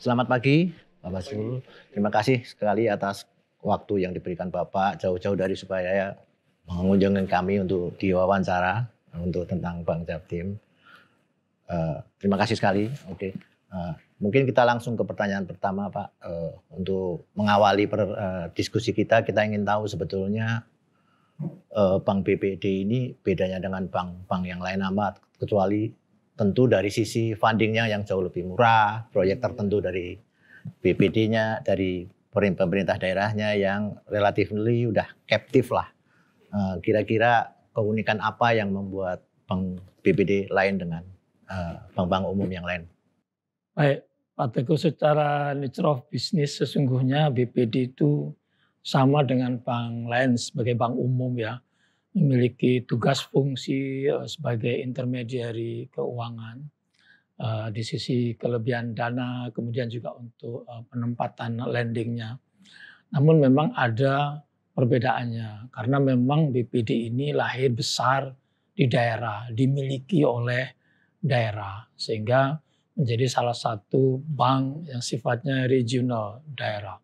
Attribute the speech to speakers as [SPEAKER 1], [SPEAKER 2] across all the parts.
[SPEAKER 1] Selamat pagi, Bapak Zul. Terima kasih sekali atas waktu yang diberikan Bapak jauh-jauh dari Surabaya mengunjungi kami untuk diwawancara untuk tentang Bank Jatim. Terima kasih sekali. Oke, mungkin kita langsung ke pertanyaan pertama, Pak. Untuk mengawali diskusi kita ingin tahu sebetulnya Bank BPD ini bedanya dengan bank-bank yang lain apa? Kecuali tentu dari sisi fundingnya yang jauh lebih murah, proyek tertentu dari BPD-nya, dari pemerintah daerahnya yang relatifly udah captive lah. Kira-kira keunikan apa yang membuat Bank BPD lain dengan bank-bank umum yang lain?
[SPEAKER 2] Baik, Pak Teguh, secara nature of business sesungguhnya BPD itu sama dengan bank lain sebagai bank umum ya, memiliki tugas fungsi sebagai intermediary keuangan di sisi kelebihan dana, kemudian juga untuk penempatan lendingnya. Namun memang ada perbedaannya karena memang BPD ini lahir besar di daerah, dimiliki oleh daerah sehingga menjadi salah satu bank yang sifatnya regional daerah.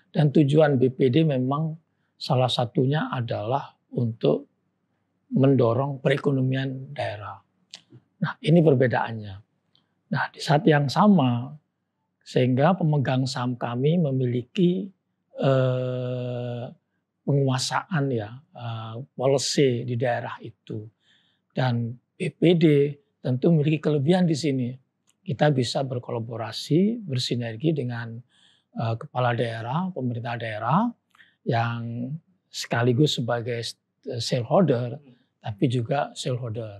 [SPEAKER 2] Dan tujuan BPD memang salah satunya adalah untuk mendorong perekonomian daerah. Nah, ini perbedaannya. Nah, di saat yang sama sehingga pemegang saham kami memiliki penguasaan ya, policy di daerah itu. Dan BPD tentu memiliki kelebihan di sini. Kita bisa berkolaborasi, bersinergi dengan kepala daerah, pemerintah daerah yang sekaligus sebagai shareholder, tapi juga shareholder.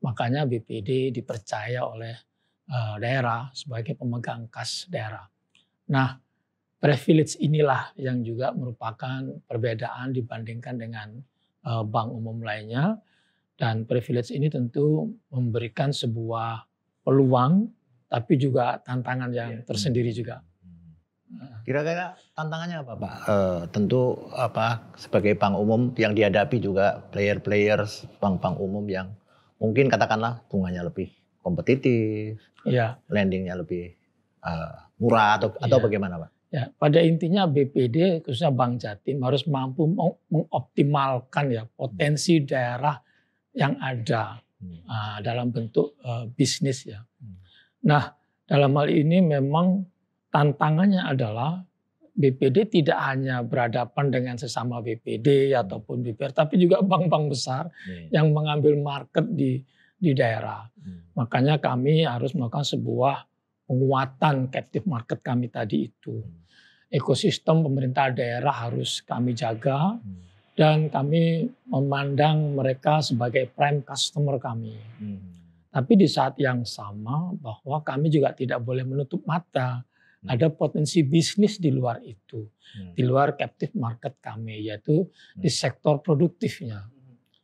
[SPEAKER 2] Makanya BPD dipercaya oleh daerah sebagai pemegang kas daerah. Nah, privilege inilah yang juga merupakan perbedaan dibandingkan dengan bank umum lainnya. Dan privilege ini tentu memberikan sebuah peluang, tapi juga tantangan yang tersendiri juga.
[SPEAKER 1] Kira-kira tantangannya apa, Pak? Tentu sebagai bank umum yang dihadapi juga player-players bank-bank umum yang mungkin katakanlah bunganya lebih kompetitif, lendingnya lebih murah atau bagaimana, Pak?
[SPEAKER 2] Ya, pada intinya BPD khususnya Bank Jatim harus mampu mengoptimalkan ya potensi daerah yang ada dalam bentuk bisnis ya. Nah, dalam hal ini memang tantangannya adalah BPD tidak hanya berhadapan dengan sesama BPD ataupun BPR, tapi juga bank-bank besar yang mengambil market di daerah. Makanya kami harus melakukan sebuah penguatan captive market kami tadi itu. Ekosistem pemerintah daerah harus kami jaga dan kami memandang mereka sebagai prime customer kami. Tapi di saat yang sama bahwa kami juga tidak boleh menutup mata. Ada potensi bisnis di luar itu, di luar captive market kami, yaitu di sektor produktifnya.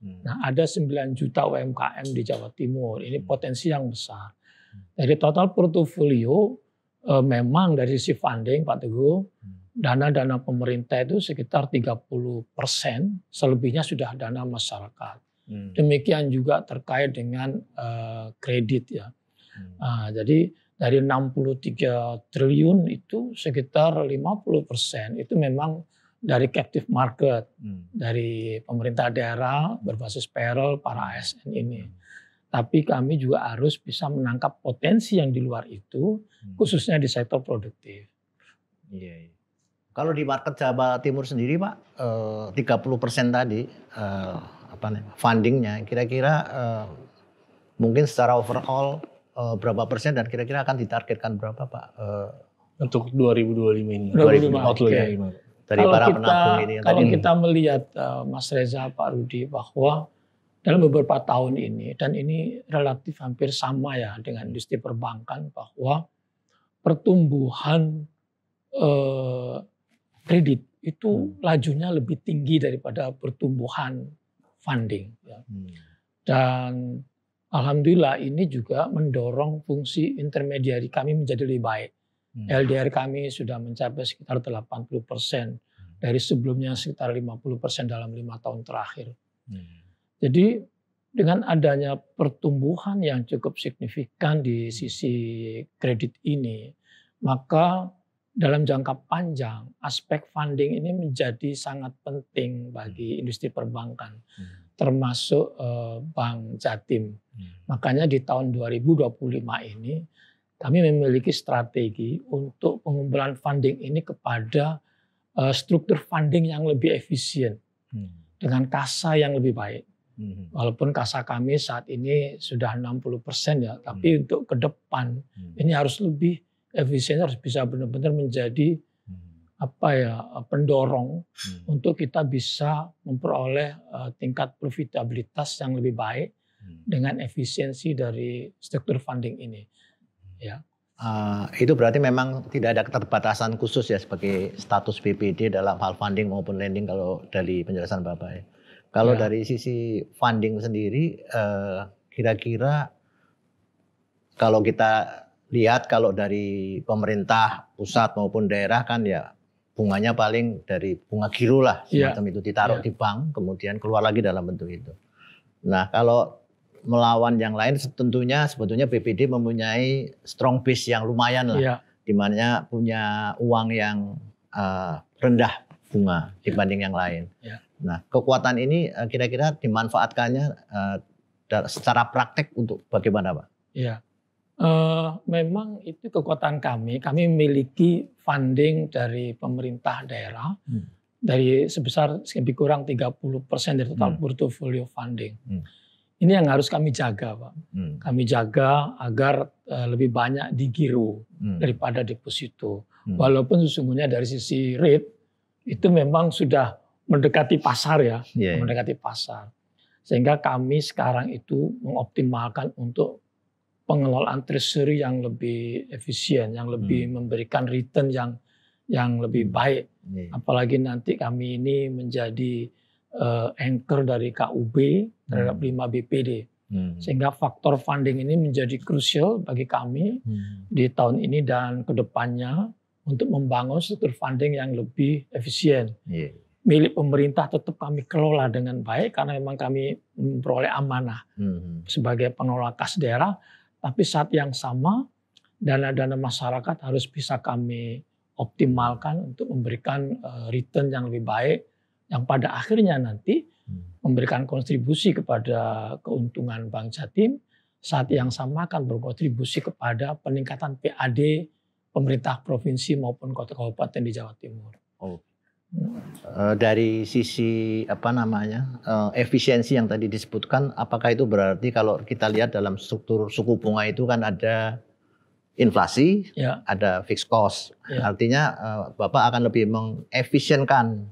[SPEAKER 2] Nah, ada 9 juta UMKM di Jawa Timur, ini potensi yang besar. Dari total portofolio, memang dari sisi funding, Pak Teguh, dana-dana pemerintah itu sekitar 30%, selebihnya sudah dana masyarakat. Demikian juga terkait dengan kredit ya. Jadi dari 63 triliun itu sekitar 50% itu memang dari captive market, dari pemerintah daerah berbasis payroll para ASN ini. Tapi kami juga harus bisa menangkap potensi yang di luar itu, khususnya di sektor produktif.
[SPEAKER 1] Iya. Kalau di market Jawa Timur sendiri, Pak, 30% tadi fundingnya, kira-kira mungkin secara overall berapa persen dan kira-kira akan ditargetkan berapa, Pak?
[SPEAKER 3] Untuk 2025 ini.
[SPEAKER 2] 2025.
[SPEAKER 1] Dari para penabung ini.
[SPEAKER 2] Kalau kita melihat Mas Reza, Pak Rudi, bahwa dalam beberapa tahun ini, dan ini relatif hampir sama ya dengan industri perbankan, bahwa pertumbuhan kredit itu lajunya lebih tinggi daripada pertumbuhan funding. Ya. Dan alhamdulillah ini juga mendorong fungsi intermediari kami menjadi lebih baik. LDR kami sudah mencapai sekitar 80%, dari sebelumnya sekitar 50% dalam 5 tahun terakhir. Jadi dengan adanya pertumbuhan yang cukup signifikan di sisi kredit ini, maka dalam jangka panjang aspek funding ini menjadi sangat penting bagi industri perbankan, termasuk Bank Jatim. Makanya di tahun 2025 ini kami memiliki strategi untuk pengumpulan funding ini kepada struktur funding yang lebih efisien dengan kasa yang lebih baik. Walaupun kasa kami saat ini sudah 60% ya, tapi untuk ke depan ini harus lebih efisien, harus bisa benar-benar menjadi pendorong untuk kita bisa memperoleh tingkat profitabilitas yang lebih baik dengan efisiensi dari struktur funding ini. Ya.
[SPEAKER 1] Itu berarti memang tidak ada keterbatasan khusus ya sebagai status BPD dalam hal funding maupun lending kalau dari penjelasan Bapak ya. Kalau dari sisi funding sendiri, kira-kira kalau kita lihat kalau dari pemerintah pusat maupun daerah kan ya bunganya paling dari bunga giro lah semacam itu ditaruh di bank kemudian keluar lagi dalam bentuk itu. Nah kalau melawan yang lain tentunya sebetulnya BPD mempunyai strong base yang lumayan lah, di mana punya uang yang rendah bunga dibanding yang lain. Nah, kekuatan ini kira-kira dimanfaatkannya secara praktek untuk bagaimana, Pak?
[SPEAKER 2] Iya, memang itu kekuatan kami. Kami memiliki funding dari pemerintah daerah dari sebesar lebih kurang 30% dari total portofolio funding. Ini yang harus kami jaga, Pak. Kami jaga agar lebih banyak digiro daripada deposito. Walaupun sesungguhnya dari sisi rate itu memang sudah mendekati pasar ya, mendekati pasar. Sehingga kami sekarang itu mengoptimalkan untuk pengelolaan treasury yang lebih efisien, yang lebih memberikan return yang lebih baik. Apalagi nanti kami ini menjadi anchor dari KUB terhadap 5 BPD. Sehingga faktor funding ini menjadi krusial bagi kami di tahun ini dan kedepannya untuk membangun struktur funding yang lebih efisien. Milik pemerintah tetap kami kelola dengan baik karena memang kami memperoleh amanah sebagai pengelola kas daerah. Tapi saat yang sama dana-dana masyarakat harus bisa kami optimalkan untuk memberikan return yang lebih baik yang pada akhirnya nanti memberikan kontribusi kepada keuntungan Bank Jatim, saat yang sama akan berkontribusi kepada peningkatan PAD pemerintah provinsi maupun kota kabupaten di Jawa Timur.
[SPEAKER 1] Dari sisi efisiensi yang tadi disebutkan, apakah itu berarti kalau kita lihat dalam struktur suku bunga itu kan ada inflasi, ada fixed cost, artinya Bapak akan lebih mengefisienkan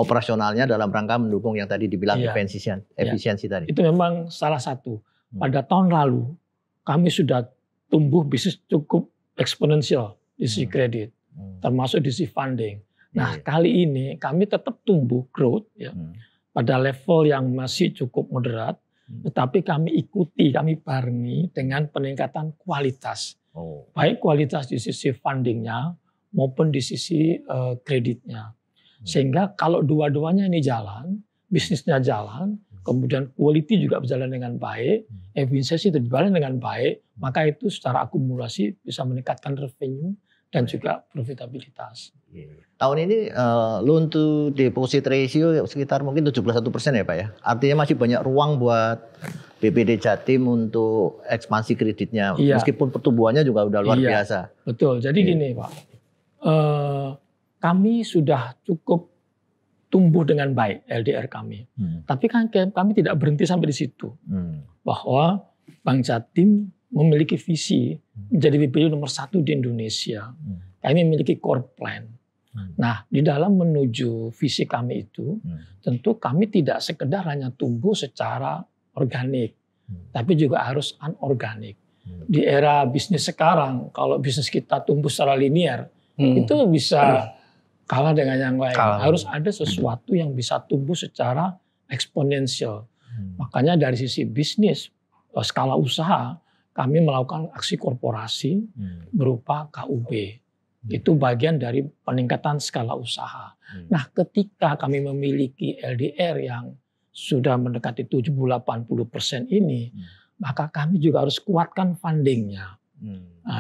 [SPEAKER 1] operasionalnya dalam rangka mendukung yang tadi dibilang efisiensi tadi.
[SPEAKER 2] Itu memang salah satu. Pada tahun lalu kami sudah tumbuh bisnis cukup eksponensial di sisi kredit, termasuk di sisi funding. Nah kali ini kami tetap tumbuh growth pada level yang masih cukup moderat, tetapi kami barengi dengan peningkatan kualitas, baik kualitas di sisi fundingnya maupun di sisi kreditnya. Sehingga kalau dua-duanya ini jalan, bisnisnya jalan, kemudian quality juga berjalan dengan baik, efisiensi berjalan dengan baik, maka itu secara akumulasi bisa meningkatkan revenue dan juga profitabilitas.
[SPEAKER 1] Tahun ini loan to deposit ratio sekitar mungkin 71% ya Pak ya. Artinya masih banyak ruang buat BPD Jatim untuk ekspansi kreditnya. Meskipun pertumbuhannya juga udah luar biasa.
[SPEAKER 2] Betul. Jadi gini Pak, kami sudah cukup tumbuh dengan baik LDR kami. Tapi kan kami tidak berhenti sampai di situ. Bahwa Bank Jatim memiliki visi menjadi BPD nomor 1 di Indonesia. Kami memiliki core plan. Nah, di dalam menuju visi kami itu, tentu kami tidak sekedar hanya tumbuh secara organik, tapi juga harus anorganik. Di era bisnis sekarang, kalau bisnis kita tumbuh secara linear, itu bisa kalah dengan yang lain. Harus ada sesuatu yang bisa tumbuh secara eksponensial. Makanya dari sisi bisnis, skala usaha, kami melakukan aksi korporasi berupa KUB. Itu bagian dari peningkatan skala usaha. Nah, ketika kami memiliki LDR yang sudah mendekati 70-80% ini, maka kami juga harus kuatkan fundingnya.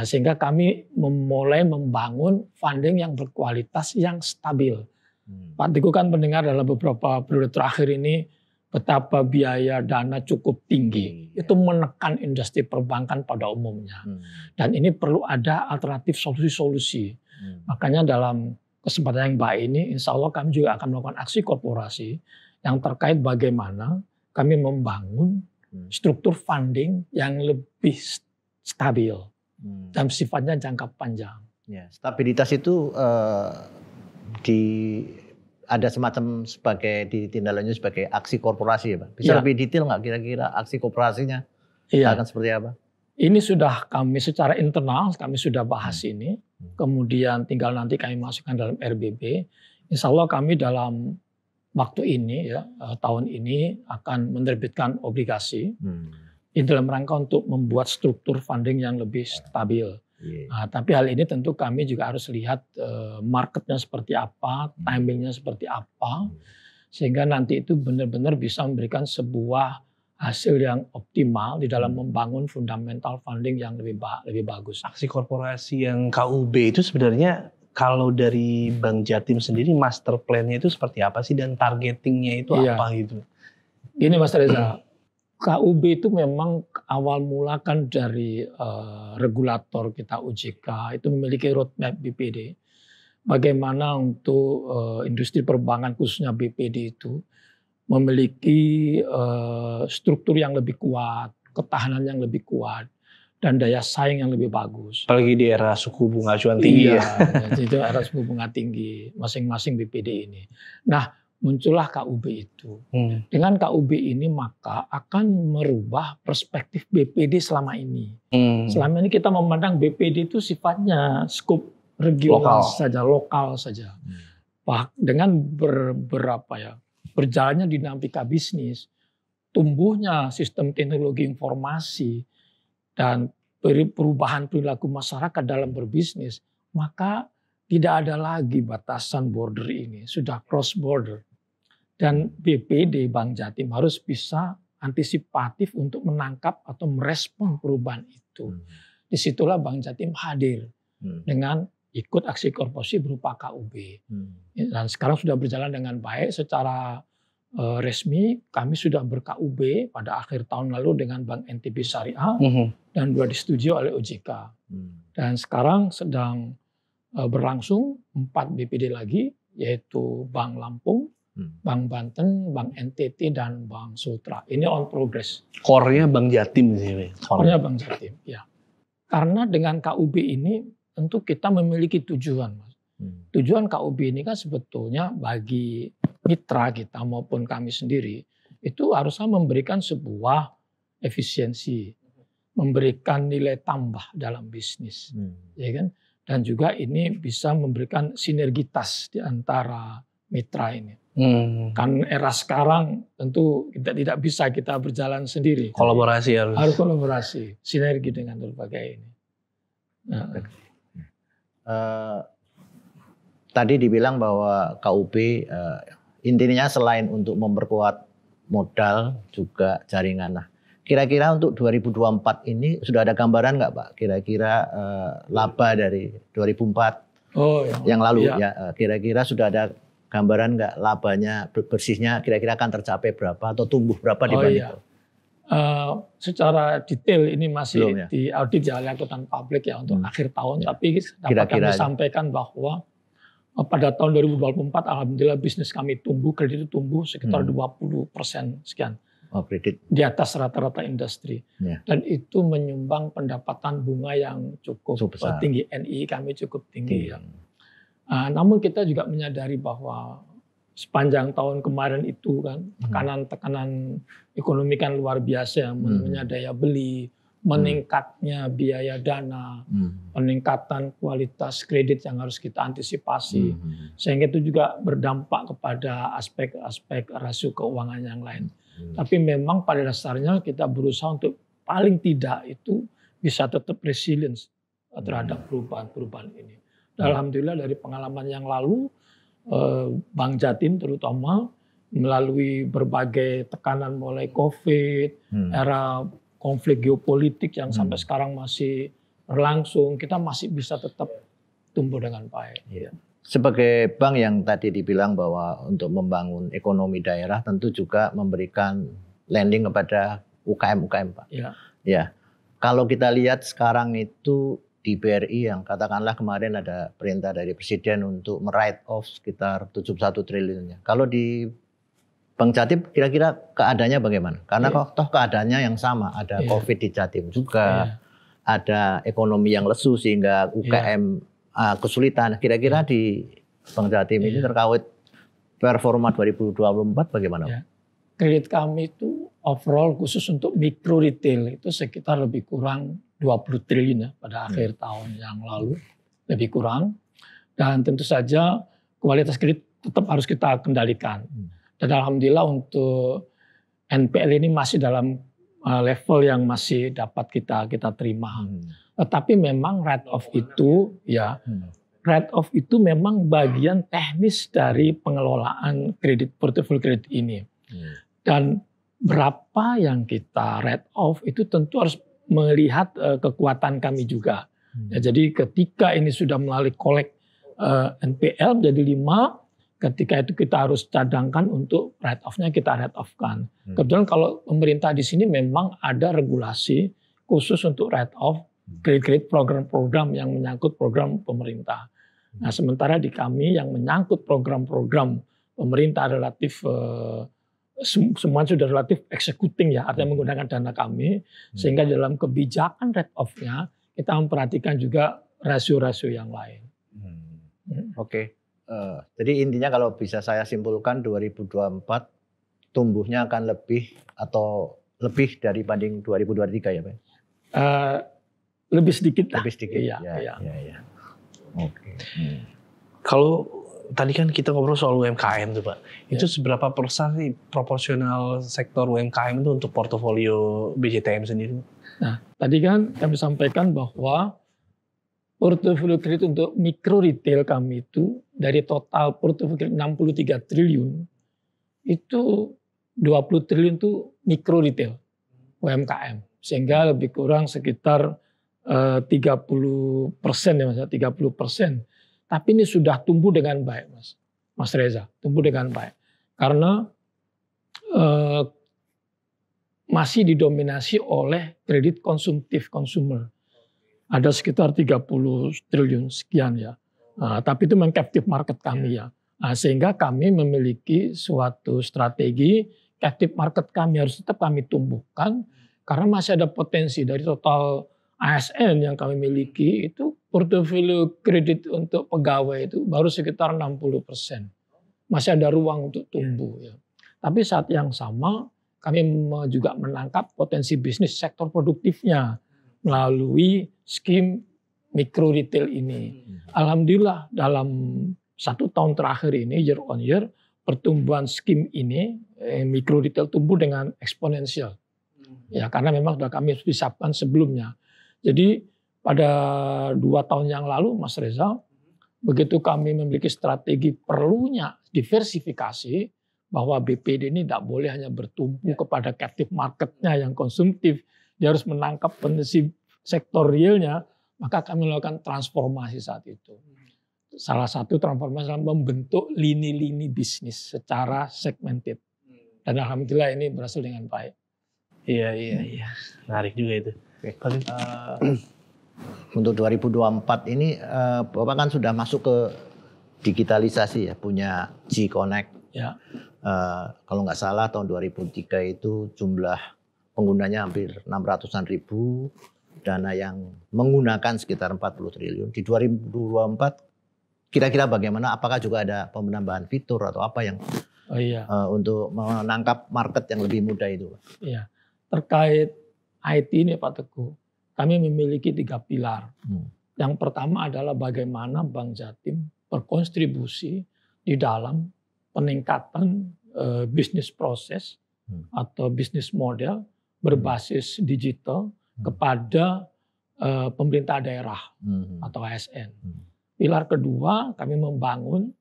[SPEAKER 2] Sehingga kami mulai membangun funding yang berkualitas, yang stabil. Pak Teguh kan mendengar dalam beberapa periode terakhir ini betapa biaya dana cukup tinggi. Itu menekan industri perbankan pada umumnya. Dan ini perlu ada alternatif solusi-solusi. Makanya dalam kesempatan yang baik ini, insya Allah kami juga akan melakukan aksi korporasi yang terkait bagaimana kami membangun struktur funding yang lebih stabil dan sifatnya jangka panjang.
[SPEAKER 1] Ya, stabilitas itu ada semacam sebagai ditindaklanjuti sebagai aksi korporasi ya Pak. Bisa lebih detail nggak kira-kira aksi korporasinya akan seperti apa?
[SPEAKER 2] Ini sudah kami secara internal kami sudah bahas ini. Kemudian tinggal nanti kami masukkan dalam RBB. Insya Allah kami dalam waktu ini ya tahun ini akan menerbitkan obligasi ini dalam rangka untuk membuat struktur funding yang lebih stabil. Tapi hal ini tentu kami juga harus lihat marketnya seperti apa, timingnya seperti apa, sehingga nanti itu benar-benar bisa memberikan sebuah hasil yang optimal di dalam membangun fundamental funding yang lebih bagus.
[SPEAKER 3] Aksi korporasi yang KUB itu sebenarnya kalau dari Bank Jatim sendiri master plan-nya itu seperti apa sih dan targetingnya itu apa gitu?
[SPEAKER 2] Gini Mas Reza, KUB itu memang awal mula kan dari regulator kita OJK itu memiliki roadmap BPD. Bagaimana untuk industri perbankan khususnya BPD itu memiliki struktur yang lebih kuat, ketahanan yang lebih kuat, dan daya saing yang lebih bagus.
[SPEAKER 3] Apalagi di era suku bunga acuan tinggi ya.
[SPEAKER 2] Itu era suku bunga tinggi masing-masing BPD ini. Nah, muncullah KUB itu. Dengan KUB ini maka akan merubah perspektif BPD selama ini. Selama ini kita memandang BPD itu sifatnya skup regional saja, lokal saja. Dengan berjalannya dinamika bisnis, tumbuhnya sistem teknologi informasi, dan perubahan perilaku masyarakat dalam berbisnis, maka tidak ada lagi batasan border ini, sudah cross border. Dan BPD Bank Jatim harus bisa antisipatif untuk menangkap atau merespon perubahan itu. Disitulah Bank Jatim hadir dengan ikut aksi korporasi berupa KUB. Dan sekarang sudah berjalan dengan baik secara resmi. Kami sudah ber-KUB pada akhir tahun lalu dengan Bank NTB Syariah dan sudah disetujui oleh OJK. Dan sekarang sedang berlangsung 4 BPD lagi, yaitu Bank Lampung, Bank Banten, Bank NTT, dan Bank Sultra. Ini on progress.
[SPEAKER 3] Core-nya Bank Jatim sih.
[SPEAKER 2] Core-nya Bank Jatim, ya. Karena dengan KUB ini tentu kita memiliki tujuan, Mas. Tujuan KUB ini kan sebetulnya bagi mitra kita maupun kami sendiri itu harusnya memberikan sebuah efisiensi, memberikan nilai tambah dalam bisnis, ya kan? Dan juga ini bisa memberikan sinergitas di antara mitra ini. Kan era sekarang tentu kita tidak bisa kita berjalan sendiri.
[SPEAKER 3] Kolaborasi harus
[SPEAKER 2] kolaborasi, sinergi dengan berbagai ini.
[SPEAKER 1] Tadi dibilang bahwa KUB intinya selain untuk memperkuat modal juga jaringan. Nah, kira-kira untuk 2024 ini sudah ada gambaran nggak Pak? Kira-kira laba dari 2004 yang lalu ya, kira-kira sudah ada gambaran nggak labanya bersihnya kira-kira akan tercapai berapa atau tumbuh berapa dibanding itu?
[SPEAKER 2] Secara detail ini masih di audit oleh akuntan publik ya untuk akhir tahun. Tapi dapat kami sampaikan bahwa pada tahun 2024 alhamdulillah bisnis kami tumbuh, kredit itu tumbuh sekitar 20% sekian.
[SPEAKER 1] Kredit
[SPEAKER 2] di atas rata-rata industri. Dan itu menyumbang pendapatan bunga yang cukup tinggi. NI kami cukup tinggi ya. Namun kita juga menyadari bahwa sepanjang tahun kemarin itu kan tekanan ekonomi kan luar biasa, menurunnya daya beli, meningkatnya biaya dana, peningkatan kualitas kredit yang harus kita antisipasi, sehingga itu juga berdampak kepada aspek-aspek rasio keuangan yang lain. Tapi memang pada dasarnya kita berusaha untuk paling tidak itu bisa tetap resilience terhadap perubahan-perubahan ini. Alhamdulillah dari pengalaman yang lalu, Bank Jatim terutama melalui berbagai tekanan mulai COVID, era konflik geopolitik yang sampai sekarang masih berlangsung, kita masih bisa tetap tumbuh dengan baik.
[SPEAKER 1] Iya. Sebagai bank yang tadi dibilang bahwa untuk membangun ekonomi daerah tentu juga memberikan lending kepada UKM-UKM, Pak.
[SPEAKER 2] Ya.
[SPEAKER 1] Ya. Kalau kita lihat sekarang itu di BRI yang katakanlah kemarin ada perintah dari Presiden untuk write off sekitar 71 triliunnya. Kalau di Bank Jatim kira-kira keadaannya bagaimana? Karena toh keadaannya yang sama, ada COVID di Jatim juga, ada ekonomi yang lesu sehingga UKM kesulitan. Kira-kira di Bank Jatim ini terkait performa 2024 bagaimana?
[SPEAKER 2] Ya. Kredit kami itu overall khusus untuk mikro retail itu sekitar lebih kurang 20 triliun ya pada akhir tahun yang lalu, lebih kurang. Dan tentu saja kualitas kredit tetap harus kita kendalikan. Dan alhamdulillah untuk NPL ini masih dalam level yang masih dapat kita terima. Tetapi memang write off itu memang bagian teknis dari pengelolaan kredit portofolio kredit ini. Dan berapa yang kita write off itu tentu harus melihat kekuatan kami juga. Ya, jadi ketika ini sudah melalui kolek NPL menjadi 5, ketika itu kita harus cadangkan untuk write off-nya kita write off-kan. Kebetulan kalau pemerintah di sini memang ada regulasi khusus untuk write off kredit-kredit program-program yang menyangkut program pemerintah. Nah, sementara di kami yang menyangkut program-program pemerintah relatif semua sudah relatif executing ya, artinya menggunakan dana kami, sehingga dalam kebijakan write off-nya kita memperhatikan juga rasio-rasio yang lain.
[SPEAKER 1] Oke. Jadi intinya kalau bisa saya simpulkan 2024 tumbuhnya akan lebih atau lebih dari banding 2023 ya Pak?
[SPEAKER 2] Lebih sedikit lah.
[SPEAKER 1] Lebih sedikit.
[SPEAKER 2] Iya.
[SPEAKER 1] Ya. Oke.
[SPEAKER 3] Kalau tadi kan kita ngobrol soal UMKM tuh Pak, itu seberapa persen sih proporsional sektor UMKM itu untuk portofolio BJTM sendiri?
[SPEAKER 2] Nah tadi kan kami sampaikan bahwa portofolio kredit untuk mikro retail kami itu dari total portofolio kredit 63 triliun, itu 20 triliun itu mikro retail UMKM. Sehingga lebih kurang sekitar 30% ya Mas, 30%. Tapi ini sudah tumbuh dengan baik Mas Reza, tumbuh dengan baik. Karena masih didominasi oleh kredit konsumtif consumer. Ada sekitar 30 triliun sekian ya. Tapi itu memang captive market kami ya. Sehingga kami memiliki suatu strategi captive market kami harus tetap kami tumbuhkan karena masih ada potensi dari total ASN yang kami miliki itu portofolio kredit untuk pegawai itu baru sekitar 60%. Masih ada ruang untuk tumbuh ya. Tapi saat yang sama kami juga menangkap potensi bisnis sektor produktifnya melalui skim mikro retail ini. Alhamdulillah dalam 1 tahun terakhir ini year on year pertumbuhan skim ini mikro retail tumbuh dengan eksponensial. Ya karena memang sudah kami siapkan sebelumnya. Jadi pada 2 tahun yang lalu Mas Reza, begitu kami memiliki strategi perlunya diversifikasi bahwa BPD ini tidak boleh hanya bertumpu kepada captive marketnya yang konsumtif, dia harus menangkap potensi sektor realnya, maka kami melakukan transformasi saat itu. Salah satu transformasi adalah membentuk lini-lini bisnis secara segmented. Dan alhamdulillah ini berhasil dengan baik.
[SPEAKER 3] Iya. Menarik juga itu.
[SPEAKER 1] Untuk 2024 ini Bapak kan sudah masuk ke digitalisasi ya, punya G-Connect.
[SPEAKER 2] Ya.
[SPEAKER 1] Kalau nggak salah tahun 2003 itu jumlah penggunanya hampir 600-an ribu, dana yang menggunakan sekitar 40 triliun. Di 2024 kira-kira bagaimana? Apakah juga ada penambahan fitur atau apa yang untuk menangkap market yang lebih mudah itu? Iya.
[SPEAKER 2] Terkait IT ini Pak Teguh, kami memiliki 3 pilar. Yang pertama adalah bagaimana Bank Jatim berkontribusi di dalam peningkatan bisnis proses atau bisnis model berbasis digital kepada pemerintah daerah atau ASN. Pilar kedua, kami membangun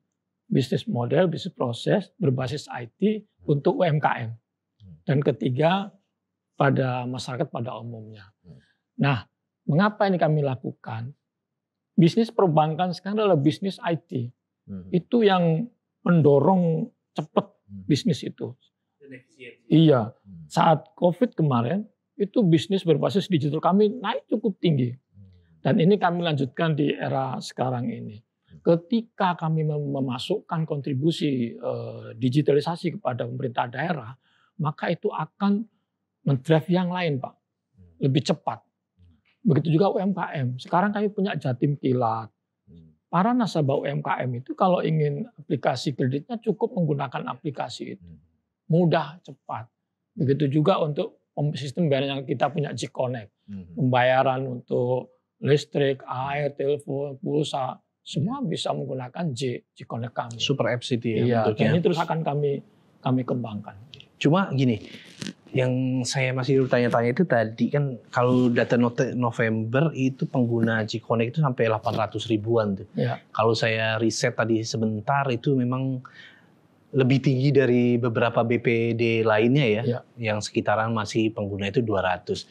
[SPEAKER 2] bisnis model, bisnis proses berbasis IT untuk UMKM. Dan ketiga, pada masyarakat pada umumnya. Nah, mengapa ini kami lakukan? Bisnis perbankan sekarang adalah bisnis IT. Itu yang mendorong cepat bisnis itu. Iya, saat COVID kemarin itu bisnis berbasis digital kami naik cukup tinggi. Dan ini kami lanjutkan di era sekarang ini. Ketika kami memasukkan kontribusi digitalisasi kepada pemerintah daerah, maka itu akan mendrive yang lain, Pak. Lebih cepat. Begitu juga UMKM. Sekarang kami punya Jatim Kilat. Para nasabah UMKM itu kalau ingin aplikasi kreditnya cukup menggunakan aplikasi itu. Mudah, cepat. Begitu juga untuk sistem pembayaran yang kita punya J-Connect. Pembayaran untuk listrik, air, telepon, pulsa, semua bisa menggunakan J-Connect kami.
[SPEAKER 3] Super apps itu ya.
[SPEAKER 2] Iya, dan ini terus akan kami kembangkan.
[SPEAKER 3] Cuma gini, yang saya masih bertanya-tanya itu tadi kan kalau data November itu pengguna J-Connect itu sampai 800 ribuan tuh.
[SPEAKER 2] Ya.
[SPEAKER 3] Kalau saya riset tadi sebentar itu memang lebih tinggi dari beberapa BPD lainnya ya. Yang sekitaran masih pengguna itu 200.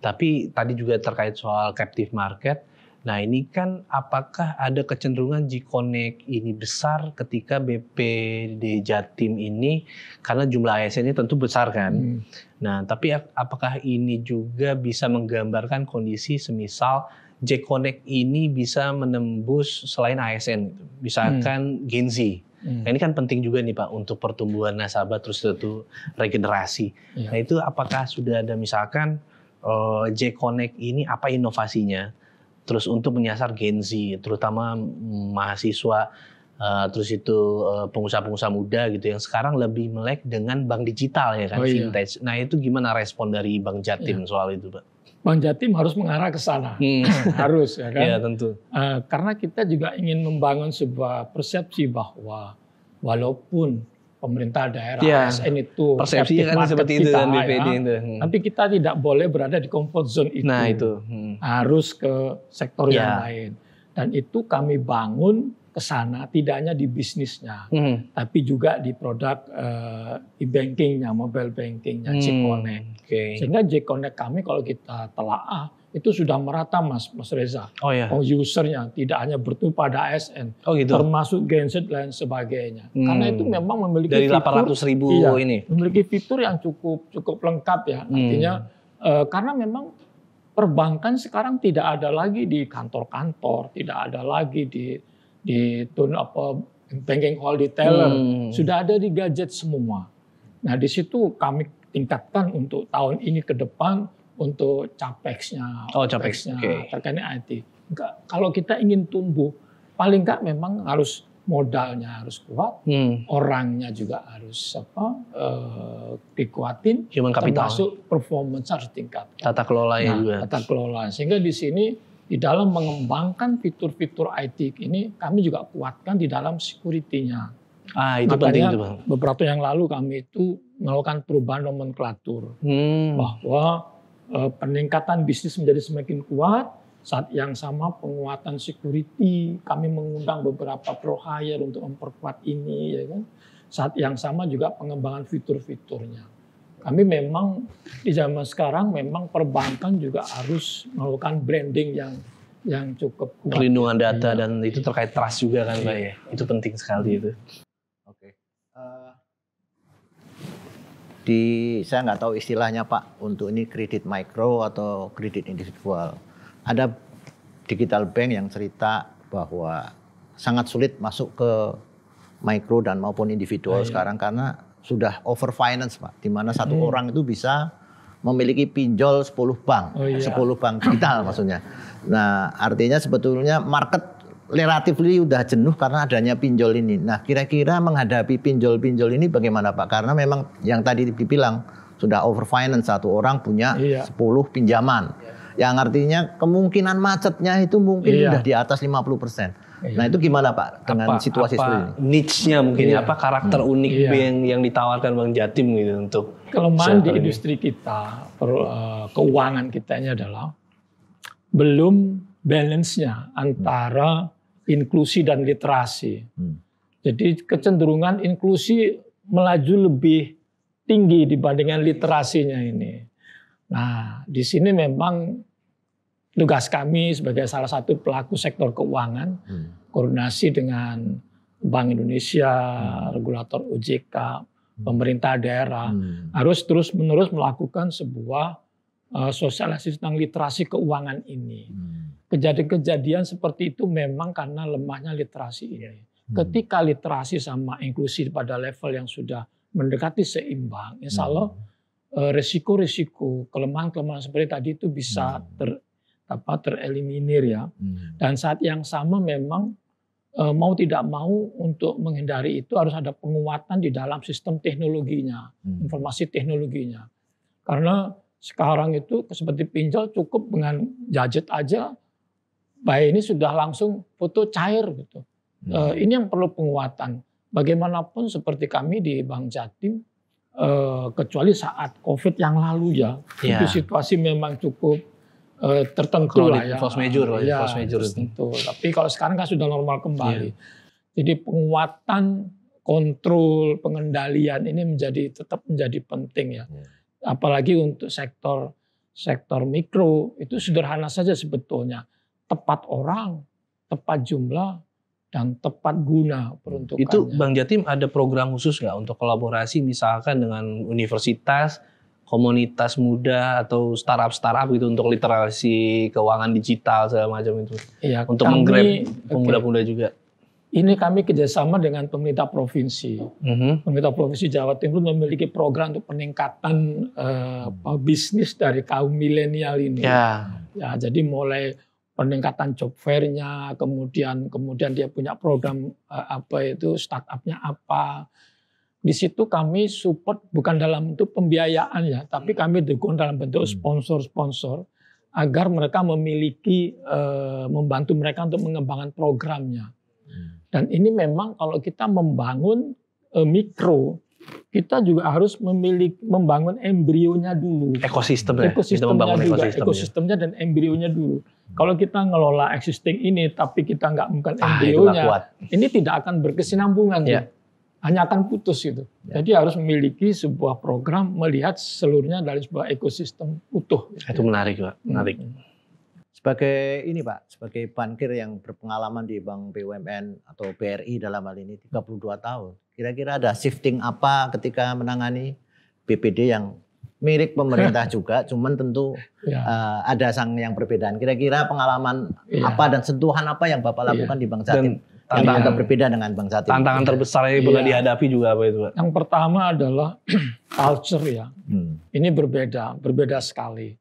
[SPEAKER 3] Tapi tadi juga terkait soal captive market. Nah ini kan apakah ada kecenderungan J-Connect ini besar ketika BPD Jatim ini karena jumlah ASN-nya tentu besar kan. Nah tapi apakah ini juga bisa menggambarkan kondisi semisal J-Connect ini bisa menembus selain ASN, misalkan Gen Z. Nah ini kan penting juga nih Pak untuk pertumbuhan nasabah terus tentu regenerasi. Nah itu apakah sudah ada misalkan J-Connect ini apa inovasinya? Terus untuk menyasar Gen Z, terutama mahasiswa, terus itu pengusaha-pengusaha muda gitu yang sekarang lebih melek dengan bank digital ya kan, vintage. Nah itu gimana respon dari Bank Jatim soal itu Pak?
[SPEAKER 2] Bank Jatim harus mengarah ke sana, harus ya kan?
[SPEAKER 3] Iya tentu.
[SPEAKER 2] Karena kita juga ingin membangun sebuah persepsi bahwa walaupun pemerintah daerah ASN itu
[SPEAKER 3] persepsinya kan seperti itu kan BPD itu.
[SPEAKER 2] Tapi kita tidak boleh berada di comfort zone itu.
[SPEAKER 3] Nah itu
[SPEAKER 2] harus ke sektor yang lain. Dan itu kami bangun ke sana tidak hanya di bisnisnya, tapi juga di produk e-bankingnya, mobile bankingnya, J-Connect. Sehingga J-Connect kami kalau kita telaah itu sudah merata Mas Reza. Usernya tidak hanya bertumpu pada ASN, termasuk Gen Z dan sebagainya. Karena itu memang memiliki
[SPEAKER 3] dari
[SPEAKER 2] fitur,
[SPEAKER 3] 800 ribu ini
[SPEAKER 2] memiliki fitur yang cukup lengkap ya. Artinya karena memang perbankan sekarang tidak ada lagi di kantor-kantor, tidak ada lagi di banking hall di teller, sudah ada di gadget semua. Nah di situ kami tingkatkan untuk tahun ini ke depan. Untuk capex-nya, terkait IT. Kalau kita ingin tumbuh, paling nggak memang harus modalnya harus kuat, orangnya juga harus dikuatin,
[SPEAKER 3] human capital,
[SPEAKER 2] termasuk performance harus tingkatkan.
[SPEAKER 3] Tata kelola juga.
[SPEAKER 2] Tata kelola. Sehingga di sini di dalam mengembangkan fitur-fitur IT ini, kami juga kuatkan di dalam security-nya.
[SPEAKER 3] Itu penting itu Bang.
[SPEAKER 2] Beberapa yang lalu kami itu melakukan perubahan nomenklatur bahwa peningkatan bisnis menjadi semakin kuat, saat yang sama penguatan security, kami mengundang beberapa pro hire untuk memperkuat ini, ya kan. Saat yang sama juga pengembangan fitur-fiturnya. Kami memang di zaman sekarang memang perbankan juga harus melakukan branding yang cukup kuat.
[SPEAKER 3] Perlindungan data dan itu terkait trust juga kan Pak ya, itu penting sekali itu.
[SPEAKER 1] Saya nggak tahu istilahnya Pak, untuk ini kredit mikro atau kredit individual. Ada digital bank yang cerita bahwa sangat sulit masuk ke mikro dan maupun individual sekarang karena sudah over finance Pak, di mana satu orang itu bisa memiliki pinjol 10 bank, 10 bank digital maksudnya. Nah artinya sebetulnya market relatifly udah jenuh karena adanya pinjol ini. Nah, kira-kira menghadapi pinjol-pinjol ini bagaimana Pak? Karena memang yang tadi dibilang sudah over finance, satu orang punya 10 pinjaman. Yang artinya kemungkinan macetnya itu mungkin sudah di atas 50%. Nah, itu gimana Pak dengan situasi seperti ini?
[SPEAKER 3] Niche-nya mungkin apa karakter unik yang ditawarkan Bank Jatim gitu untuk
[SPEAKER 2] kelemahan di industri kita, keuangan kita ini adalah belum balance-nya antara inklusi dan literasi. Jadi kecenderungan inklusi melaju lebih tinggi dibandingkan literasinya ini. Nah, di sini memang tugas kami sebagai salah satu pelaku sektor keuangan, koordinasi dengan Bank Indonesia, regulator OJK, pemerintah daerah, harus terus-menerus melakukan sebuah sosialisasi tentang literasi keuangan ini. Kejadian-kejadian seperti itu memang karena lemahnya literasi ini. Ketika literasi sama inklusi pada level yang sudah mendekati seimbang, insya Allah risiko-risiko kelemahan-kelemahan seperti tadi itu bisa tereliminir ya. Dan saat yang sama memang mau tidak mau untuk menghindari itu harus ada penguatan di dalam sistem teknologinya, informasi teknologinya. Karena sekarang itu seperti pinjol cukup dengan gadget aja, baik ini sudah langsung foto cair gitu. Ini yang perlu penguatan. Bagaimanapun seperti kami di Bank Jatim, kecuali saat COVID yang lalu ya, itu situasi memang cukup tertentu lah ya.
[SPEAKER 3] Force major,
[SPEAKER 2] ya,
[SPEAKER 3] force major
[SPEAKER 2] tertentu. Tapi kalau sekarang kan sudah normal kembali. Jadi penguatan, kontrol, pengendalian ini tetap menjadi penting ya. Apalagi untuk sektor mikro itu sederhana saja sebetulnya. Tepat orang, tepat jumlah, dan tepat guna peruntukannya.
[SPEAKER 3] Itu Bank Jatim ada program khusus nggak untuk kolaborasi misalkan dengan universitas, komunitas muda atau startup gitu untuk literasi keuangan digital segala macam itu?
[SPEAKER 2] Ya,
[SPEAKER 3] untuk menggrab pemuda-pemuda juga.
[SPEAKER 2] Ini kami kerjasama dengan pemerintah provinsi. Pemerintah provinsi Jawa Timur memiliki program untuk peningkatan bisnis dari kaum milenial ini. Ya, jadi mulai peningkatan job fair-nya, kemudian dia punya program startup-nya apa. Di situ kami support bukan dalam bentuk pembiayaan ya, tapi kami dukung dalam bentuk sponsor-sponsor agar mereka membantu mereka untuk mengembangkan programnya. Dan ini memang kalau kita membangun mikro, kita juga harus membangun embrionya dulu. Ekosistemnya dan embrionya dulu. Kalau kita ngelola existing ini tapi kita nggak melakukan embrionya, ini tidak akan berkesinambungan. Hanya akan putus gitu. Jadi harus memiliki sebuah program melihat seluruhnya dari sebuah ekosistem utuh.
[SPEAKER 3] Itu menarik Pak, menarik.
[SPEAKER 1] Sebagai ini Pak, sebagai bankir yang berpengalaman di Bank BUMN atau BRI dalam hal ini 32 tahun. Kira-kira ada shifting apa ketika menangani BPD yang milik pemerintah juga, cuman tentu ada yang perbedaan. Kira-kira pengalaman apa dan sentuhan apa yang Bapak lakukan di Bank Jatim yang agak berbeda dengan Bank Jatim?
[SPEAKER 3] Tantangan terbesar yang pernah dihadapi juga apa itu Pak?
[SPEAKER 2] Yang pertama adalah culture ya. Ini berbeda sekali.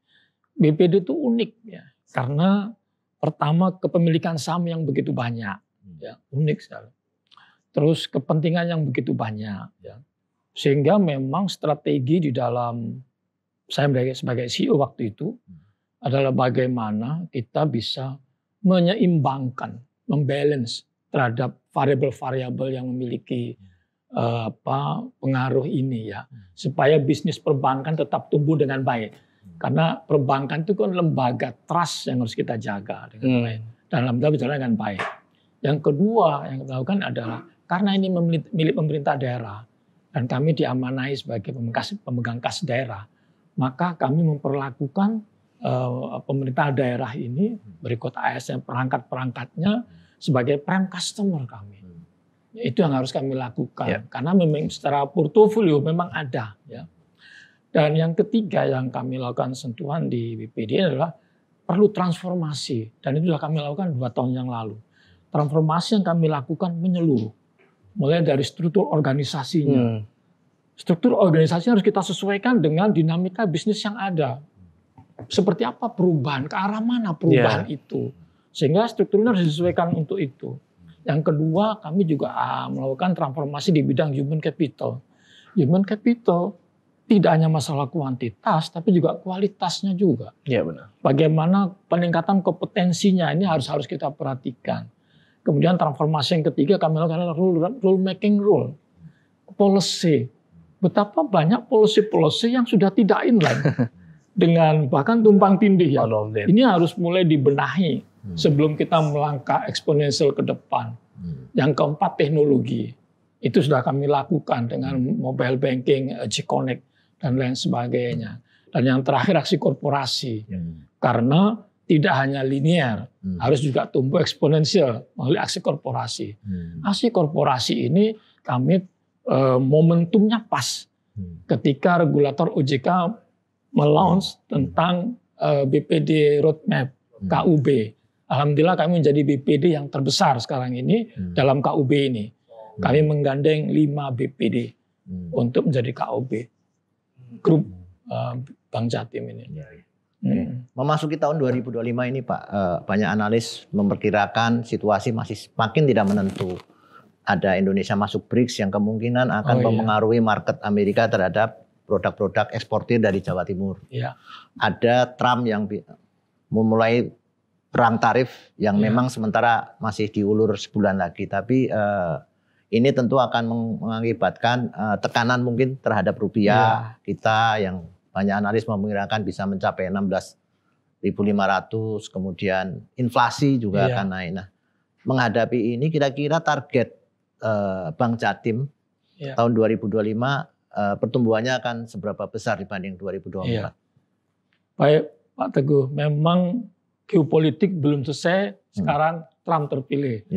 [SPEAKER 2] BPD itu unik ya, karena pertama kepemilikan saham yang begitu banyak, ya, unik sekali. Terus kepentingan yang begitu banyak, ya. Sehingga memang strategi di dalam saya sebagai CEO waktu itu adalah bagaimana kita bisa menyeimbangkan, membalance terhadap variabel-variabel yang memiliki pengaruh ini ya, supaya bisnis perbankan tetap tumbuh dengan baik. Karena perbankan itu kan lembaga trust yang harus kita jaga dengan baik dan alhamdulillah berjalan dengan baik. Yang kedua yang kita lakukan adalah karena ini milik pemerintah daerah dan kami diamanai sebagai pemegang kas daerah, maka kami memperlakukan pemerintah daerah ini berikut ASN perangkat-perangkatnya sebagai prime customer kami. Itu yang harus kami lakukan karena memang secara portofolio memang ada ya. Dan yang ketiga yang kami lakukan sentuhan di BPD adalah perlu transformasi dan itu sudah kami lakukan 2 tahun yang lalu. Transformasi yang kami lakukan menyeluruh, mulai dari struktur organisasinya. Struktur organisasi harus kita sesuaikan dengan dinamika bisnis yang ada. Seperti apa perubahan, ke arah mana perubahan itu. Sehingga strukturnya harus disesuaikan untuk itu. Yang kedua, kami juga melakukan transformasi di bidang human capital. Human capital tidak hanya masalah kuantitas, tapi juga kualitasnya juga.
[SPEAKER 3] Iya benar. Bagaimana
[SPEAKER 2] peningkatan kompetensinya ini harus kita perhatikan. Kemudian transformasi yang ketiga kami lakukan adalah rule making rule, policy. Betapa banyak policy yang sudah tidak inline dengan bahkan tumpang tindih ya. Ini harus mulai dibenahi sebelum kita melangkah eksponensial ke depan. Yang keempat teknologi. Itu sudah kami lakukan dengan mobile banking, G-Connect dan lain sebagainya. Dan yang terakhir aksi korporasi. Karena tidak hanya linear, harus juga tumbuh eksponensial melalui aksi korporasi. Aksi korporasi ini kami momentumnya pas ketika regulator OJK melaunch tentang BPD Roadmap KUB. Alhamdulillah kami menjadi BPD yang terbesar sekarang ini dalam KUB ini. Kami menggandeng 5 BPD untuk menjadi KUB grup Bank Jatim ini.
[SPEAKER 1] Memasuki tahun 2025 ini Pak, banyak analis memperkirakan situasi masih makin tidak menentu. Ada Indonesia masuk BRICS yang kemungkinan akan mempengaruhi market Amerika terhadap produk-produk eksportir dari Jawa Timur. Ada Trump yang memulai perang tarif yang memang sementara masih diulur sebulan lagi. Tapi ini tentu akan mengakibatkan tekanan mungkin terhadap rupiah kita yang banyak analis memperkirakan bisa mencapai 16.500. Kemudian inflasi juga akan naik. Nah, menghadapi ini kira-kira target Bank Jatim tahun 2025 pertumbuhannya akan seberapa besar dibanding 2024?
[SPEAKER 2] Baik Pak Teguh, memang geopolitik belum selesai, sekarang Trump terpilih.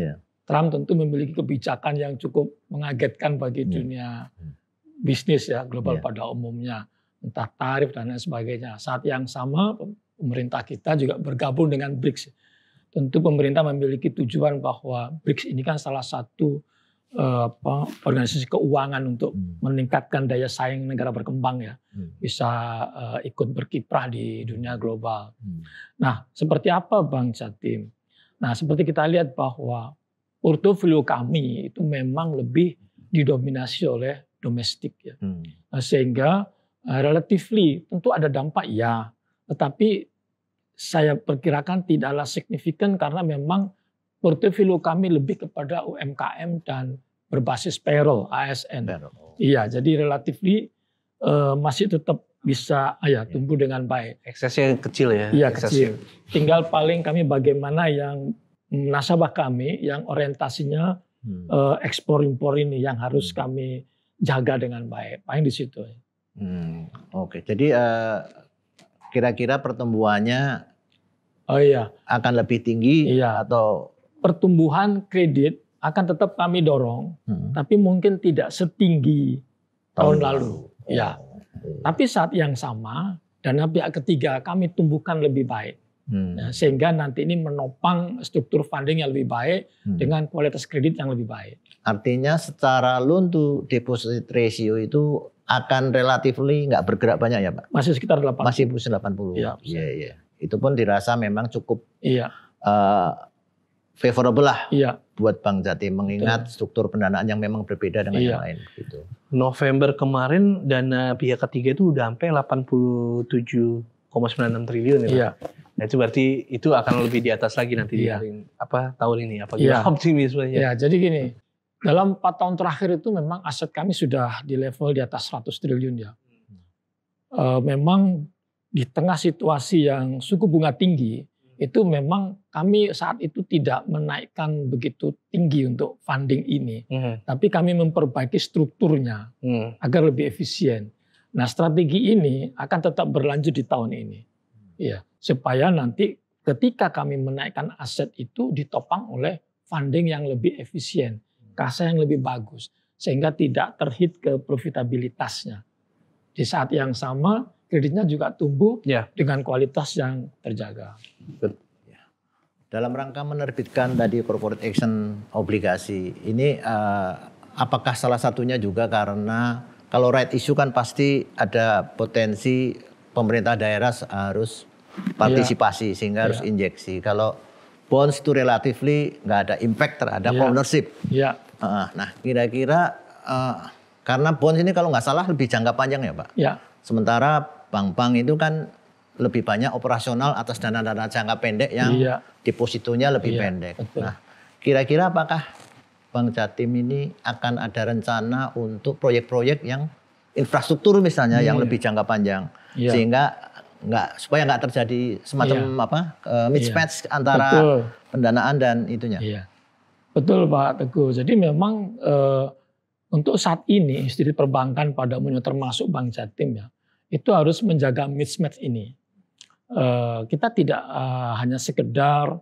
[SPEAKER 2] Trump tentu memiliki kebijakan yang cukup mengagetkan bagi dunia bisnis ya, global pada umumnya. Entah tarif dan lain sebagainya. Saat yang sama pemerintah kita juga bergabung dengan BRICS. Tentu pemerintah memiliki tujuan bahwa BRICS ini kan salah satu organisasi keuangan untuk meningkatkan daya saing negara berkembang ya, bisa ikut berkiprah di dunia global. Nah, seperti apa Bank Jatim? Nah, seperti kita lihat bahwa portofolio kami itu memang lebih didominasi oleh domestik ya, sehingga relatively tentu ada dampak ya, tetapi saya perkirakan tidaklah signifikan karena memang portofolio kami lebih kepada UMKM dan berbasis payroll ASN. Iya, jadi relatively masih tetap bisa tumbuh dengan baik.
[SPEAKER 3] Eksesnya kecil ya?
[SPEAKER 2] Iya, kecil. Tinggal paling kami bagaimana yang nasabah kami yang orientasinya ekspor impor ini yang harus kami jaga dengan baik. Paling di situ.
[SPEAKER 1] Oke, jadi kira-kira pertumbuhannya akan lebih tinggi atau
[SPEAKER 2] pertumbuhan kredit akan tetap kami dorong, tapi mungkin tidak setinggi tahun lalu. Ya, tapi saat yang sama dana pihak ketiga kami tumbuhkan lebih baik, sehingga nanti ini menopang struktur funding yang lebih baik dengan kualitas kredit yang lebih baik.
[SPEAKER 1] Artinya secara loan to deposit ratio itu akan relatifly nggak bergerak banyak ya Pak?
[SPEAKER 2] Masih sekitar 80.
[SPEAKER 1] Masih 80. Iya. Itu pun dirasa memang cukup favorable lah buat Bank Jatim mengingat struktur pendanaan yang memang berbeda dengan yang lain. Gitu.
[SPEAKER 3] November kemarin dana pihak ketiga itu udah sampai 87,96 triliun ya. Nah, itu berarti itu akan lebih di atas lagi nanti di tahun ini. Apa optimismenya?
[SPEAKER 2] Ya, jadi gini, dalam 4 tahun terakhir itu memang aset kami sudah di level di atas 100 triliun ya. Memang di tengah situasi yang suku bunga tinggi, itu memang kami saat itu tidak menaikkan begitu tinggi untuk funding ini. Tapi kami memperbaiki strukturnya agar lebih efisien. Nah, strategi ini akan tetap berlanjut di tahun ini. Ya, supaya nanti ketika kami menaikkan aset itu ditopang oleh funding yang lebih efisien, kasa yang lebih bagus, sehingga tidak terhit ke profitabilitasnya. Di saat yang sama, kreditnya juga tumbuh dengan kualitas yang terjaga.
[SPEAKER 1] Dalam rangka menerbitkan tadi corporate action obligasi, ini apakah salah satunya juga karena kalau right issue kan pasti ada potensi pemerintah daerah harus partisipasi sehingga harus injeksi. Kalau bonds itu relatively nggak ada impact terhadap ownership. Nah, kira-kira karena bonds ini kalau nggak salah lebih jangka panjang ya Pak. Sementara bank-bank itu kan lebih banyak operasional atas dana-dana jangka pendek yang depositonya lebih pendek.
[SPEAKER 2] Betul.
[SPEAKER 1] Nah, kira-kira apakah Bank Jatim ini akan ada rencana untuk proyek-proyek yang infrastruktur misalnya yang lebih jangka panjang, sehingga supaya nggak terjadi semacam mismatch antara pendanaan dan itunya.
[SPEAKER 2] Betul Pak Teguh. Jadi memang untuk saat ini institusi perbankan pada umumnya termasuk Bank Jatim ya, itu harus menjaga mismatch ini. kita tidak hanya sekedar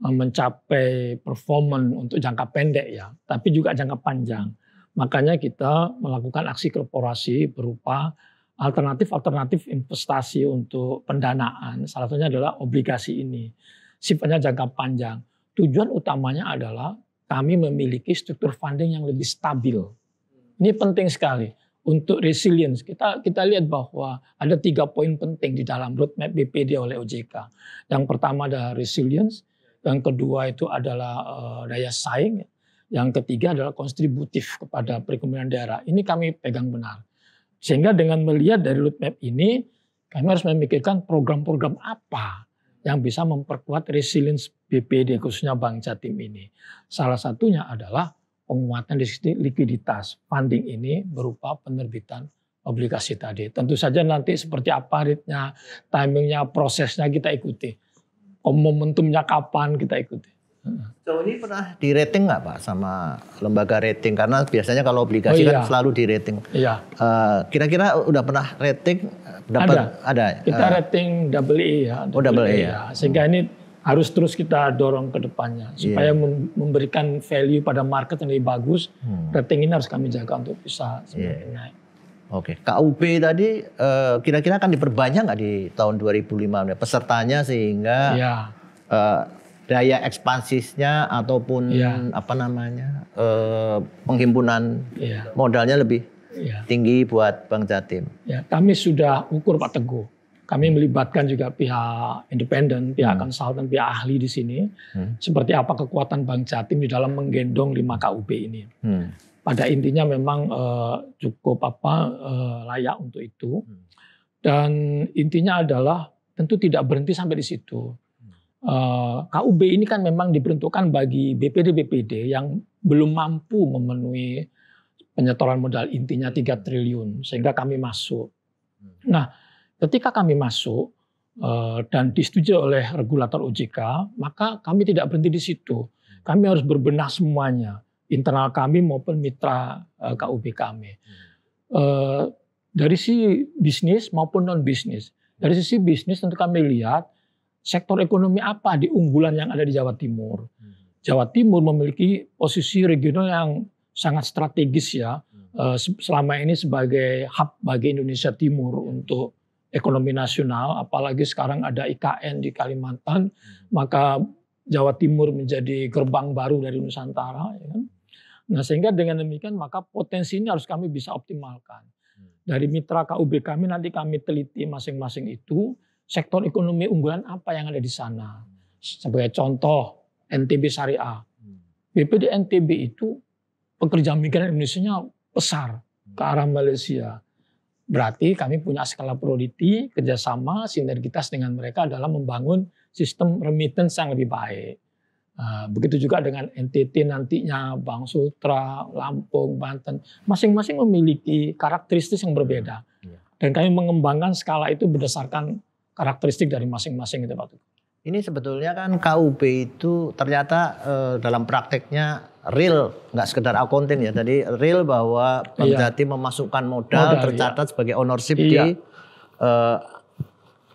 [SPEAKER 2] mencapai performance untuk jangka pendek ya, tapi juga jangka panjang. Makanya kita melakukan aksi korporasi berupa alternatif investasi untuk pendanaan. Salah satunya adalah obligasi ini. Sifatnya jangka panjang. Tujuan utamanya adalah kami memiliki struktur funding yang lebih stabil. Ini penting sekali. Untuk resilience, kita lihat bahwa ada 3 poin penting di dalam roadmap BPD oleh OJK. Yang pertama adalah resilience, yang kedua itu adalah daya saing, yang ketiga adalah kontributif kepada perekonomian daerah. Ini kami pegang benar. Sehingga dengan melihat dari roadmap ini, kami harus memikirkan program-program apa yang bisa memperkuat resilience BPD khususnya Bank Jatim ini. Salah satunya adalah penguatan di sisi likuiditas. Funding ini berupa penerbitan obligasi tadi. Tentu saja nanti seperti apa ritnya, timingnya, prosesnya kita ikuti. Momentumnya kapan kita ikuti.
[SPEAKER 1] So ini pernah di rating nggak Pak sama lembaga rating? Karena biasanya kalau obligasi kan selalu di rating.
[SPEAKER 2] Iya.
[SPEAKER 1] Kira-kira udah pernah rating? Ada.
[SPEAKER 2] Kita rating AA ya.
[SPEAKER 1] AA ya.
[SPEAKER 2] Sehingga ini harus terus kita dorong ke depannya supaya memberikan value pada market yang lebih bagus. Rating ini harus kami jaga untuk bisa semakin naik.
[SPEAKER 1] Oke, KUB tadi kira-kira akan diperbanyak nggak di tahun 2005 pesertanya sehingga daya ekspansisnya ataupun penghimpunan modalnya lebih tinggi buat Bank Jatim.
[SPEAKER 2] Ya, kami sudah ukur Pak Teguh. Kami melibatkan juga pihak independen, pihak konsultan, pihak ahli di sini. Seperti apa kekuatan Bank Jatim di dalam menggendong 5 KUB ini. Pada intinya memang cukup layak untuk itu. Dan intinya adalah tentu tidak berhenti sampai di situ. KUB ini kan memang diperuntukkan bagi BPD-BPD yang belum mampu memenuhi penyetoran modal intinya 3 triliun. Sehingga kami masuk. Nah, ketika kami masuk dan disetujui oleh regulator OJK, maka kami tidak berhenti di situ. Kami harus berbenah semuanya, internal kami maupun mitra KUB kami. Dari sisi bisnis maupun non bisnis. Dari sisi bisnis tentu kami lihat sektor ekonomi apa di unggulan yang ada di Jawa Timur. Jawa Timur memiliki posisi regional yang sangat strategis ya. Selama ini sebagai hub bagi Indonesia Timur untuk ekonomi nasional, apalagi sekarang ada IKN di Kalimantan, maka Jawa Timur menjadi gerbang baru dari Nusantara. Ya. Nah, sehingga dengan demikian maka potensi ini harus kami bisa optimalkan. Dari mitra KUB kami nanti kami teliti masing-masing itu sektor ekonomi unggulan apa yang ada di sana. Sebagai contoh NTB Syariah. BPD NTB itu pekerja migran Indonesia besar ke arah Malaysia. Berarti kami punya skala priority, kerjasama, sinergitas dengan mereka dalam membangun sistem remittance yang lebih baik. Begitu juga dengan NTT nantinya, Bang Sultra, Lampung, Banten. Masing-masing memiliki karakteristik yang berbeda. Dan kami mengembangkan skala itu berdasarkan karakteristik dari masing-masing itu Pak Teguh.
[SPEAKER 1] Ini sebetulnya kan KUB itu ternyata dalam prakteknya real, nggak sekedar accounting ya. Tadi real bahwa Bank Jatim memasukkan modal tercatat sebagai ownership di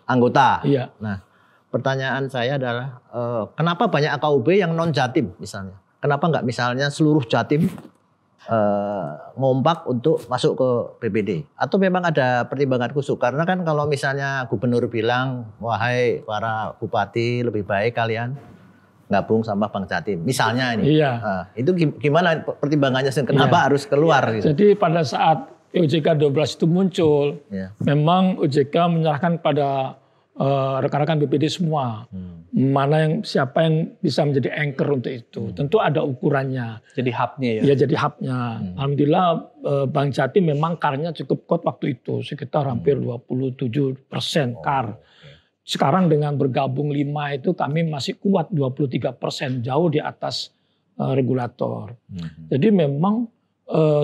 [SPEAKER 1] anggota. Nah, pertanyaan saya adalah kenapa banyak KUB yang non Jatim misalnya? Kenapa nggak misalnya seluruh Jatim ngompak untuk masuk ke BPD? Atau memang ada pertimbangan khusus? Karena kan kalau misalnya gubernur bilang, wahai para bupati lebih baik kalian gabung sama Bank Jatim. Misalnya ini. Itu gimana pertimbangannya? Kenapa harus keluar? Gitu?
[SPEAKER 2] Jadi pada saat OJK 12 itu muncul, memang OJK menyerahkan pada rekan-rekan BPD semua. Siapa yang bisa menjadi anchor untuk itu. Tentu ada ukurannya.
[SPEAKER 3] Jadi hubnya ya?
[SPEAKER 2] Ya jadi hubnya. Alhamdulillah Bank Jatim memang CAR-nya cukup kuat waktu itu. Sekitar hampir 27% CAR. Sekarang dengan bergabung 5 itu kami masih kuat 23%. Jauh di atas regulator. Jadi memang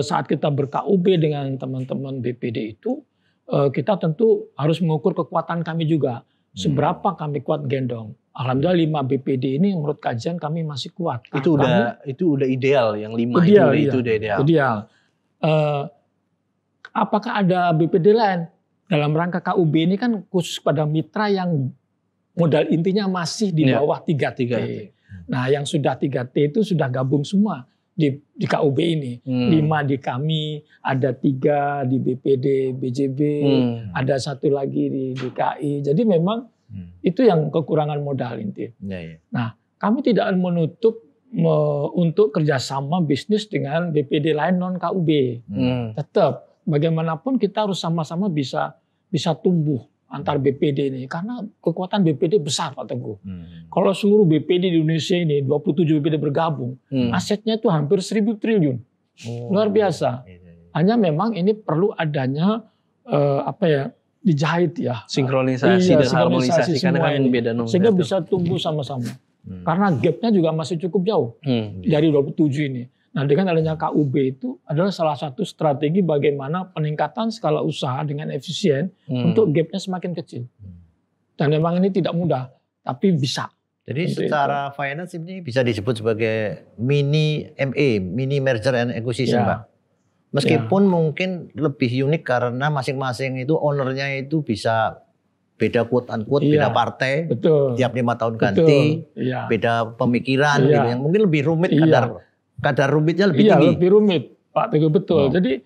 [SPEAKER 2] saat kita ber-KUB dengan teman-teman BPD itu, kita tentu harus mengukur kekuatan kami juga. Seberapa kami kuat gendong. Alhamdulillah 5 BPD ini menurut kajian kami masih kuat.
[SPEAKER 3] Itu udah ideal, yang 5 itu udah ideal.
[SPEAKER 2] Ideal. Apakah ada BPD lain? Dalam rangka KUB ini kan khusus pada mitra yang modal intinya masih di bawah 3T. Nah, yang sudah 3T itu sudah gabung semua di KUB ini. 5 di kami, ada 3 di BPD, BJB, ada 1 lagi di DKI. Jadi memang itu yang kekurangan modal inti. Nah, kami tidak menutup untuk kerjasama bisnis dengan BPD lain non KUB. Tetap bagaimanapun kita harus sama-sama bisa tumbuh antar BPD ini, karena kekuatan BPD besar Pak Teguh. Kalau seluruh BPD di Indonesia ini 27 BPD bergabung, asetnya itu hampir 1.000 triliun. Luar biasa. Hanya memang ini perlu adanya dijahit ya.
[SPEAKER 3] Sinkronisasi dan harmonisasi karena kan beda nomor.
[SPEAKER 2] Sehingga bisa tumbuh sama-sama. Karena gapnya juga masih cukup jauh dari 27 ini. Nah, dengan adanya KUB itu adalah salah satu strategi bagaimana peningkatan skala usaha dengan efisien untuk gapnya semakin kecil. Dan memang ini tidak mudah, tapi bisa.
[SPEAKER 1] Jadi secara finance ini bisa disebut sebagai mini MA, mini merger and acquisition, Pak. Meskipun mungkin lebih unik karena masing-masing itu ownernya itu bisa beda quote unquote, beda partai, tiap 5 tahun ganti, beda pemikiran gitu, yang mungkin lebih rumit kadar rumitnya lebih tinggi.
[SPEAKER 2] Lebih rumit, Pak Teguh, betul. Jadi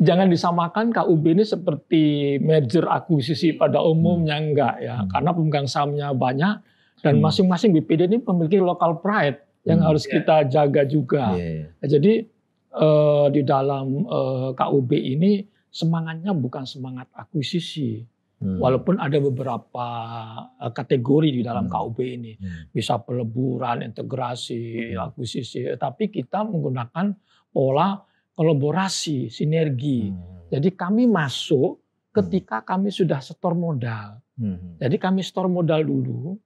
[SPEAKER 2] jangan disamakan KUB ini seperti merger akuisisi pada umumnya, enggak ya. Karena pemegang sahamnya banyak dan masing-masing BPD ini memiliki local pride yang harus kita jaga juga. Nah, jadi di dalam KUB ini semangatnya bukan semangat akuisisi. Walaupun ada beberapa kategori di dalam KUB ini, bisa peleburan, integrasi, akuisisi, tapi kita menggunakan pola kolaborasi, sinergi. Jadi kami masuk ketika kami sudah setor modal. Jadi kami setor modal dulu,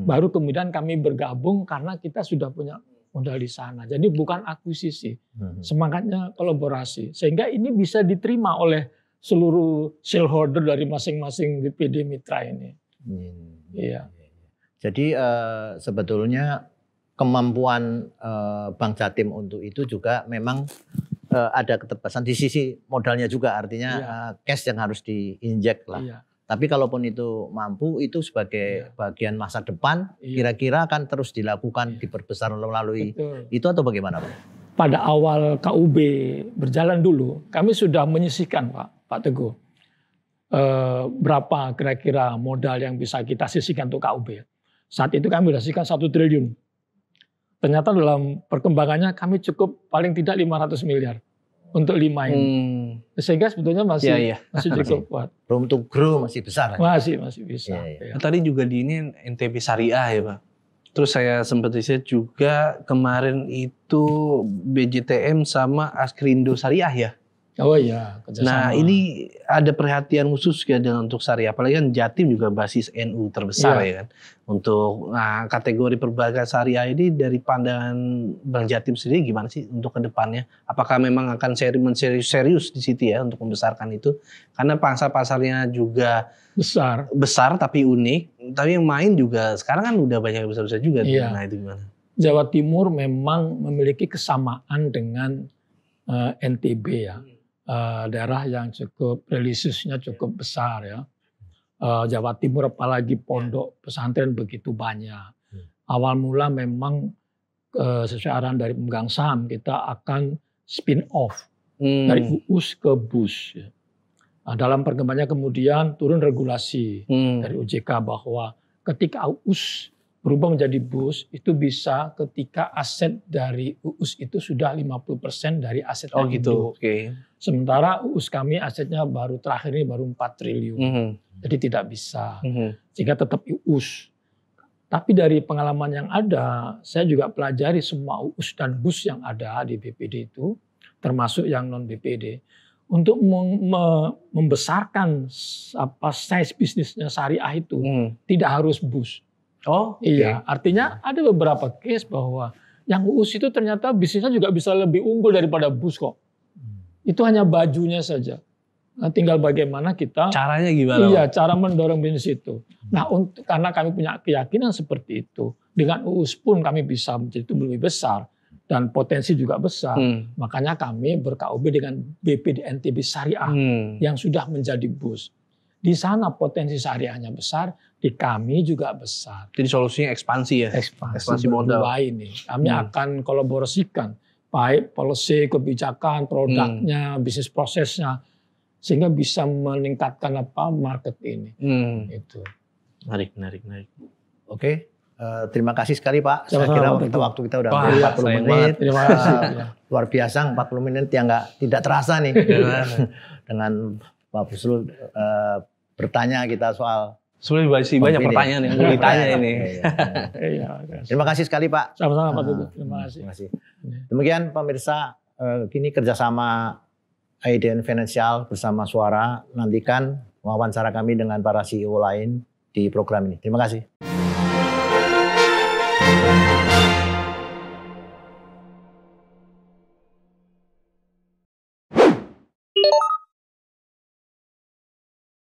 [SPEAKER 2] baru kemudian kami bergabung karena kita sudah punya modal di sana. Jadi bukan akuisisi, semangatnya kolaborasi. Sehingga ini bisa diterima oleh seluruh shareholder dari masing-masing BPD mitra ini. Iya.
[SPEAKER 1] Jadi sebetulnya kemampuan Bank Jatim untuk itu juga memang ada keterbatasan di sisi modalnya juga, artinya cash yang harus diinjek lah. Tapi kalaupun itu mampu, itu sebagai bagian masa depan, kira-kira akan terus dilakukan, diperbesar melalui itu atau bagaimana, Pak?
[SPEAKER 2] Pada awal KUB berjalan dulu, kami sudah menyisihkan, Pak Teguh, berapa kira-kira modal yang bisa kita sisihkan untuk KUB. Saat itu kami sudah sisihkan 1 triliun. Ternyata dalam perkembangannya kami cukup paling tidak 500 miliar untuk 5 ini. Sehingga sebetulnya masih cukup kuat.
[SPEAKER 1] Room to grow masih besar.
[SPEAKER 2] Masih bisa.
[SPEAKER 3] Tadi juga di ini NTB Syariah ya, Pak. Terus saya sempat riset juga kemarin itu BJTM sama Askrindo Syariah ya.
[SPEAKER 2] Oh iya, kerjasama.
[SPEAKER 3] Nah ini ada perhatian khusus ya untuk syariah, apalagi kan Jatim juga basis NU terbesar ya kan. Untuk kategori perbankan syariah ini dari pandangan Bank Jatim sendiri gimana sih untuk kedepannya? Apakah memang akan serius di situ ya untuk membesarkan itu? Karena pasar-pasarnya juga besar tapi unik, tapi yang main juga sekarang kan udah banyak yang besar-besar juga. Nah itu gimana?
[SPEAKER 2] Jawa Timur memang memiliki kesamaan dengan NTB ya. Daerah yang cukup religiusnya cukup besar ya. Jawa Timur apalagi pondok pesantren begitu banyak. Awal mula memang sesuai arahan dari pemegang saham kita akan spin off dari UUS ke BUS. Nah, dalam perkembangannya kemudian turun regulasi dari OJK bahwa ketika UUS berubah menjadi BUS itu bisa ketika aset dari UUS itu sudah 50% dari aset
[SPEAKER 3] gitu.
[SPEAKER 2] Sementara UUS kami asetnya terakhir ini baru 4 triliun. Jadi tidak bisa. Sehingga tetap UUS. Tapi dari pengalaman yang ada, saya juga pelajari semua UUS dan BUS yang ada di BPD itu, termasuk yang non BPD, untuk membesarkan size bisnisnya syariah itu tidak harus BUS. Iya, artinya ada beberapa case bahwa yang UUS itu ternyata bisnisnya juga bisa lebih unggul daripada BUS kok. Itu hanya bajunya saja. Nah, tinggal bagaimana kita
[SPEAKER 3] caranya gimana?
[SPEAKER 2] Iya, cara mendorong bisnis itu. Nah, karena kami punya keyakinan seperti itu, dengan UUS pun kami bisa menjadi lebih besar dan potensi juga besar. Makanya kami ber-KUB dengan BPD NTB Syariah yang sudah menjadi BUS. Di sana potensi syariahnya besar, di kami juga besar.
[SPEAKER 3] Jadi solusinya ekspansi ya.
[SPEAKER 2] Ekspansi modal ini. Kami akan kolaborasikan baik policy, kebijakan, produknya, bisnis prosesnya, sehingga bisa meningkatkan market ini. Itu.
[SPEAKER 3] Menarik.
[SPEAKER 1] Oke. Terima kasih sekali Pak.
[SPEAKER 2] Sama-sama,
[SPEAKER 1] Saya kira
[SPEAKER 2] betul.
[SPEAKER 1] waktu kita udah hampir 40 menit.
[SPEAKER 2] Terima kasih.
[SPEAKER 1] Luar biasa 40 menit yang tidak terasa nih. Dengan Pak Busrul bertanya kita soal.
[SPEAKER 3] Sebenarnya masih banyak pertanyaan yang mau ditanya ini.
[SPEAKER 2] Iya.
[SPEAKER 1] Terima kasih sekali Pak.
[SPEAKER 2] Sama-sama Pak Tutu. Terima kasih.
[SPEAKER 1] Demikian pemirsa, kini kerjasama IDN Financial bersama Suara. Nantikan wawancara kami dengan para CEO lain di program ini. Terima kasih.